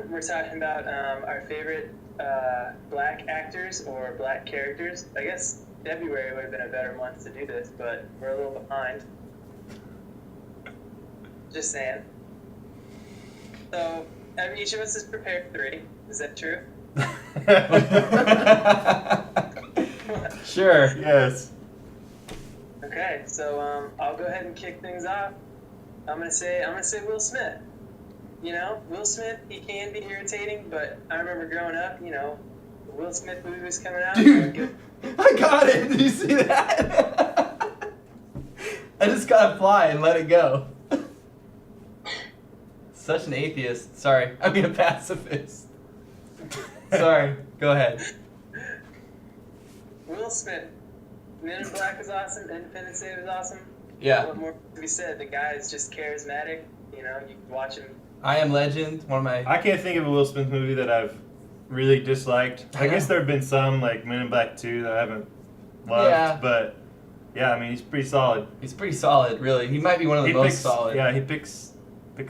one, we're talking about our favorite black actors or black characters. I guess February would have been a better month to do this, but we're a little behind. Just saying. So, each of us has prepared 3. Is that true? Sure. Yes. Okay, so I'll go ahead and kick things off. I'm gonna say Will Smith. You know, Will Smith, he can be irritating, but I remember growing up, you know, the Will Smith movie was coming out. Dude, I got it. Did you see that? I just gotta fly and let it go. Such an atheist. Sorry, I mean a pacifist. Sorry, go ahead. Will Smith. Men in Black is awesome. Independence Day was awesome. Yeah. What more to be said? The guy is just charismatic. You know, you can watch him. I Am Legend, one of my... I can't think of a Will Smith movie that I've really disliked. I guess there have been some, like Men in Black 2, that I haven't loved. Yeah. But, yeah, I mean, he's pretty solid. He's pretty solid, really. He might be one of the most solid. Yeah, he picks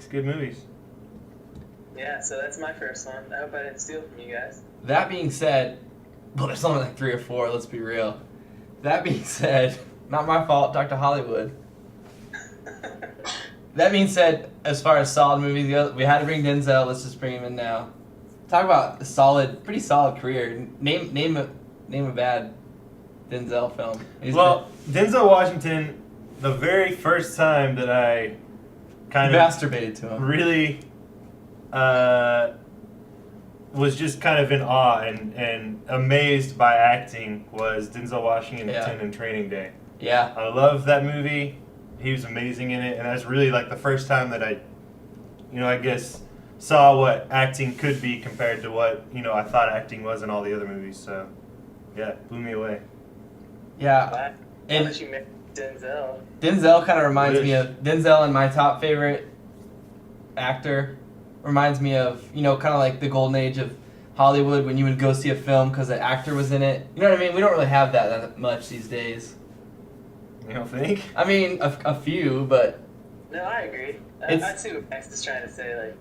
good movies. Yeah, so that's my first one. I hope I didn't steal from you guys. That being said, well, there's only like 3 or 4, let's be real. That being said, not my fault, Dr. Hollywood. That being said, as far as solid movies go, we had to bring Denzel. Let's just bring him in now. Talk about a solid, pretty solid career. Name a bad Denzel film. Denzel Washington, the very first time that I kind of masturbated to him, really was just kind of in awe and amazed by acting was Denzel Washington in Training Day. Yeah. I love that movie. He was amazing in it, and that's really like the first time that I guess saw what acting could be compared to what, I thought acting was in all the other movies. So, yeah, blew me away. Yeah. And unless you met Denzel. Denzel kind of reminds me of Denzel, and my top favorite actor reminds me of, kind of like the golden age of Hollywood when you would go see a film because an actor was in it. You know what I mean? We don't really have that much these days. You don't think? I mean, a few, but... No, I agree. I see what Max is trying to say. Like,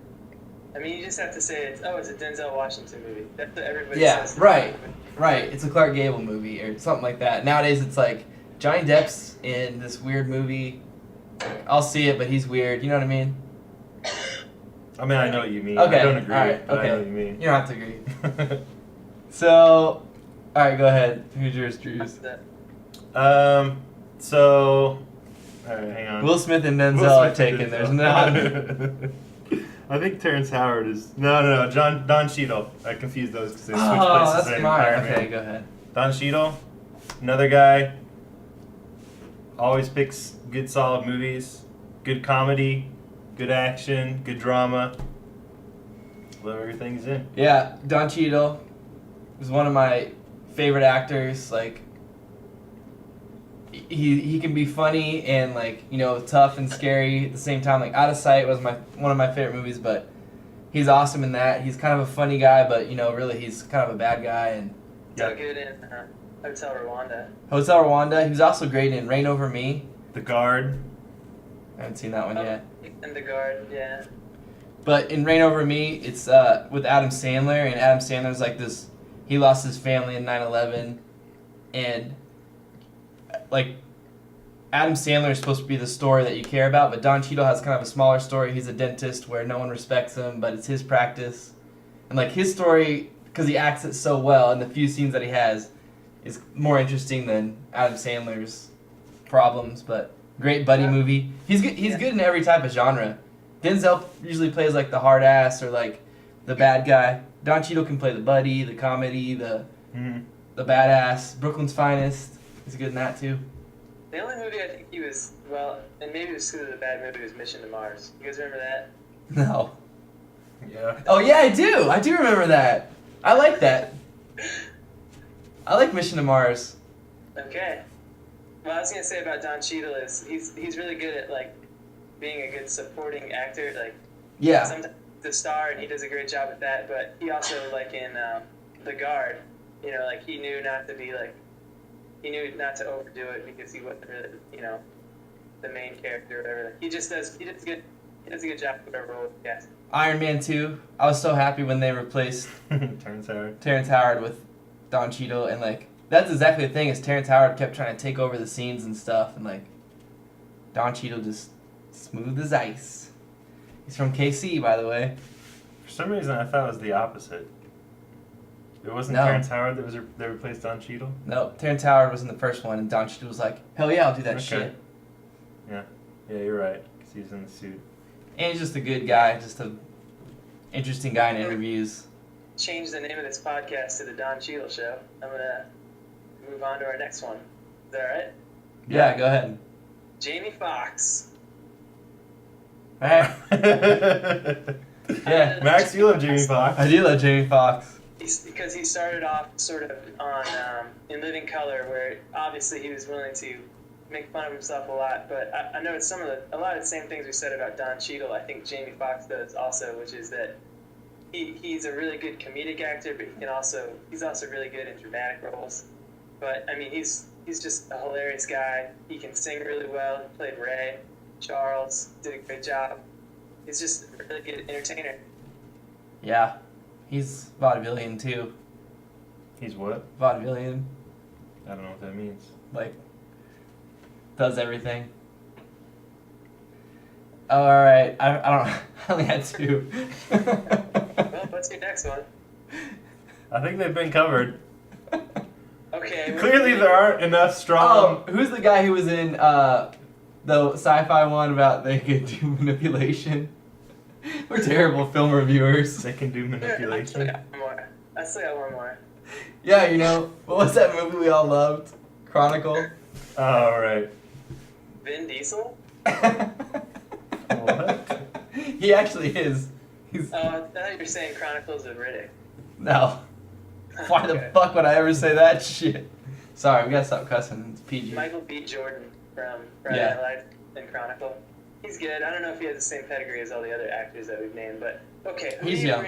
I mean, you just have to say it's a Denzel Washington movie. That's what everybody says. Yeah, right. It's a Clark Gable movie or something like that. Nowadays, it's like Johnny Depp's in this weird movie. I'll see it, but he's weird. You know what I mean? I mean, I know what you mean. Okay. I don't agree, right. but okay. I know what you mean. You don't have to agree. So, all right, go ahead. Who's yours, Drews? So, all right, hang on. Will Smith and Denzel are taken. There's not. I think Terrence Howard is. No. Don Cheadle. I confused those because they switched places. Oh, that's in mine. Iron Man. Okay, go ahead. Don Cheadle, another guy. Always picks good, solid movies, good comedy, good action, good drama. Love everything he's in. Yeah, Don Cheadle is one of my favorite actors. Like, he can be funny and tough and scary at the same time. Like, Out of Sight was one of my favorite movies, but he's awesome in that. He's kind of a funny guy, but really he's kind of a bad guy. And so good in Hotel Rwanda. Hotel Rwanda. He was also great in Reign Over Me. The Guard. I haven't seen that one yet. And The Guard, yeah. But in Reign Over Me, it's with Adam Sandler, and Adam Sandler's like this. He lost his family in 9/11, and Adam Sandler is supposed to be the story that you care about, but Don Cheadle has kind of a smaller story. He's a dentist where no one respects him, but it's his practice, and his story, because he acts it so well, and the few scenes that he has, is more interesting than Adam Sandler's problems. But great buddy movie. He's good. He's good in every type of genre. Denzel usually plays the hard ass or the bad guy. Don Cheadle can play the buddy, the comedy, the badass. Brooklyn's Finest. He's good in that too. The only movie I think he was, and maybe it was because of the bad movie, was Mission to Mars. You guys remember that? No. Yeah. Oh yeah, I do. I do remember that. I like that. I like Mission to Mars. Okay. What I was gonna say about Don Cheadle is he's really good at being a good supporting actor. Yeah. Sometimes the star, and he does a great job at that. But he also in The Guard, he knew not to be he knew not to overdo it because he wasn't really the main character or whatever. He does good He does a good job with whatever role he gets. Iron Man 2. I was so happy when they replaced Terrence Howard. Terrence Howard with Don Cheadle, and like that's exactly the thing is Terrence Howard kept trying to take over the scenes and stuff, and like Don Cheadle just smooth as ice. He's from KC, by the way. For some reason, I thought it was the opposite. It wasn't No. Terrence Howard that was they replaced Don Cheadle. No, Terrence Howard was in the first one, and Don Cheadle was like, "Hell yeah, I'll do that Okay. shit." Yeah, you're right. 'Cause he's in the suit. And he's just a good guy, just a interesting guy in interviews. Change the name of this podcast to the Don Cheadle Show. I'm gonna move on to our next one. Is that all right? Yeah, go ahead. Jamie Foxx. Alright. Yeah, Max, you love Jamie Foxx. I do love Jamie Foxx. Because he started off sort of on In Living Color, where obviously he was willing to make fun of himself a lot. But I noticed a lot of the same things we said about Don Cheadle. I think Jamie Foxx does also, which is that he's a really good comedic actor, but he's also really good in dramatic roles. But I mean, he's just a hilarious guy. He can sing really well. He played Ray. Charles did a great job. He's just a really good entertainer. Yeah, he's vaudevillian too. He's what? Vaudevillian, I don't know what that means. like, does everything. Oh, all right, I don't. I only had two. Well, what's your next one? I think they've been covered. Okay. Clearly, there aren't enough strong. Oh, who's the guy who was in the sci-fi one about they could do manipulation? We're terrible film reviewers. They can do manipulation. I still got one more. Yeah, you know, what was that movie we all loved? Chronicle? Oh, right. Vin Diesel? What? He actually is. He's Oh, I thought you were saying Chronicles of Riddick. no. Why the Okay. fuck would I ever say that shit? Sorry, we gotta stop cussing. It's PG. Michael B. Jordan from Friday Yeah. Night Lights and Chronicle. He's good. I don't know if he has the same pedigree as all the other actors that we've named, but okay. He's young.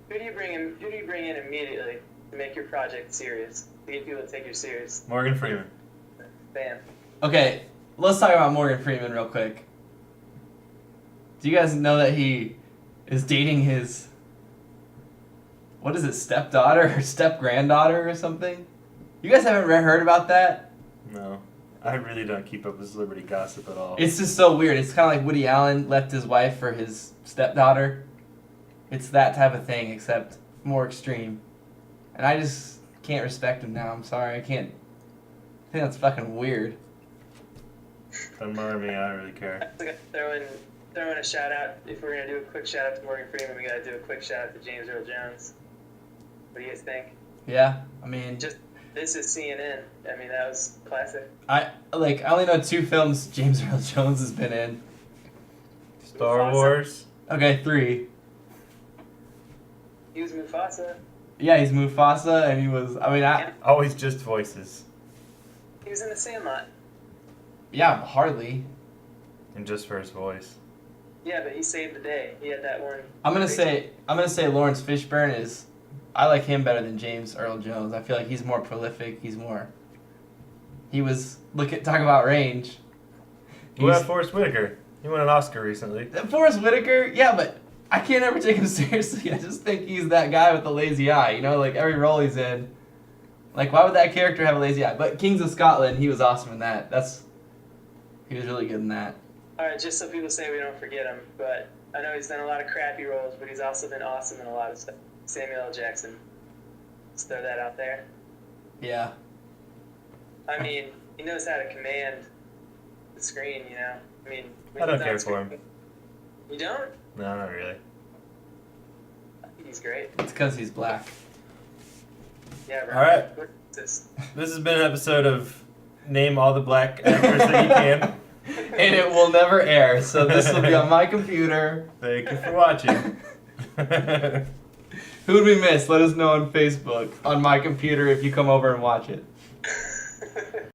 Who do you bring in immediately to make your project serious? To get people to take you serious? Morgan Freeman. Bam. Okay, let's talk about Morgan Freeman real quick. Do you guys know that he is dating his, what is it, stepdaughter or step-granddaughter or something? You guys haven't heard about that? No. I really don't keep up with celebrity gossip at all. It's just so weird. It's kind of like Woody Allen left his wife for his stepdaughter. It's that type of thing, except more extreme. And I just can't respect him now. I'm sorry. I can't. I think that's fucking weird. Doesn't bother me. I don't really care. I gotta throw in a shout out. If we're gonna do a quick shout out to Morgan Freeman, we gotta do a quick shout out to James Earl Jones. What do you guys think? Yeah, I mean, Just This Is CNN. I mean, that was classic. I only know 2 films James Earl Jones has been in. Star Mufasa. Wars. Okay, 3. He was Mufasa. Yeah, he's Mufasa, and he was. I mean, Always just voices. He was in The Sandlot. yeah, hardly. And just for his voice. Yeah, but he saved the day. He had that one. I'm gonna say Lawrence Fishburne is. I like him better than James Earl Jones. I feel like he's more prolific. He was talk about range. What about Forrest Whitaker? He won an Oscar recently. Forrest Whitaker, yeah, but I can't ever take him seriously. I just think he's that guy with the lazy eye. You know, like every role he's in. Like, why would that character have a lazy eye? But Kings of Scotland, he was awesome in that. He was really good in that. All right, just so people say we don't forget him, but I know he's done a lot of crappy roles, but he's also been awesome in a lot of stuff. Samuel L. Jackson. Just throw that out there. Yeah. I mean, he knows how to command the screen, you know? I mean, I don't care for him. You don't? No, not really. I think he's great. It's because he's black. Yeah, right. All right. What is this? This has been an episode of Name All the Black Actors That You Can. And it will never air, so this will be on my computer. Thank you for watching. Who would we miss? Let us know on Facebook, on my computer, if you come over and watch it.